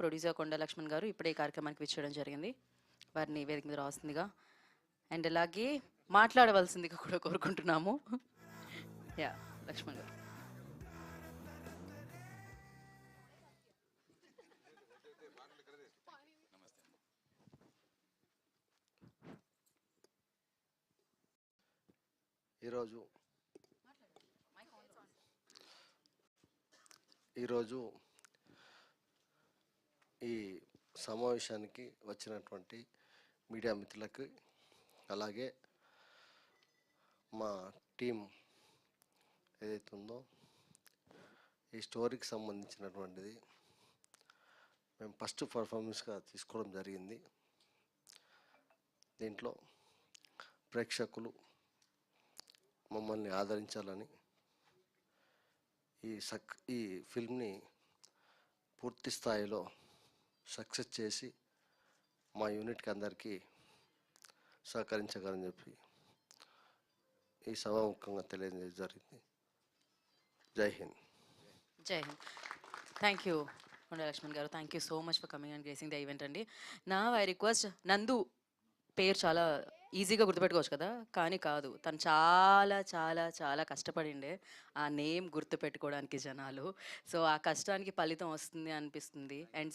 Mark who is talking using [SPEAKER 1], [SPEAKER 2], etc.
[SPEAKER 1] Producer కొండ లక్ష్మణ్ గారు ఇప్పుడే ఈ కార్యక్రమానికి విచ్చేయడం జరిగింది. వారిని వేదిక మీద రావాల్సిందిగా అండ్ అలాగే మాట్లాడవలసిందిగా కూడా కోరుకుంటున్నాము. యా లక్ష్మణ్ గారు.
[SPEAKER 2] ఈరోజు ఈ సమావేశానికి వచ్చినటువంటి మీడియా మిత్రులకు అలాగే మా టీం ఏదైతే ఉందో ఈ స్టోరీకి సంబంధించినటువంటిది మేము ఫస్ట్ పర్ఫార్మెన్స్గా తీసుకోవడం జరిగింది. దీంట్లో ప్రేక్షకులు మమ్మల్ని ఆదరించాలని ఈ ఫిల్మ్ని పూర్తి స్థాయిలో సక్సెస్ చేసి మా యూనిట్కి అందరికీ సహకరించగలని చెప్పి ఈ సభాముఖంగా తెలియజేయడం జరిగింది. జై హింద్.
[SPEAKER 1] జై హింద్. థ్యాంక్ యూ కొండ లక్ష్మణ్ గారు. Thank you so much for coming and gracing the event అండి. నా ఐ రిక్వెస్ట్ నందు పేరు చాలా ఈజీగా గుర్తుపెట్టుకోవచ్చు కదా, కానీ కాదు, తను చాలా చాలా చాలా కష్టపడిండే ఆ నేమ్ గుర్తుపెట్టుకోవడానికి జనాలు. సో ఆ కష్టానికి ఫలితం వస్తుంది అనిపిస్తుంది. అండ్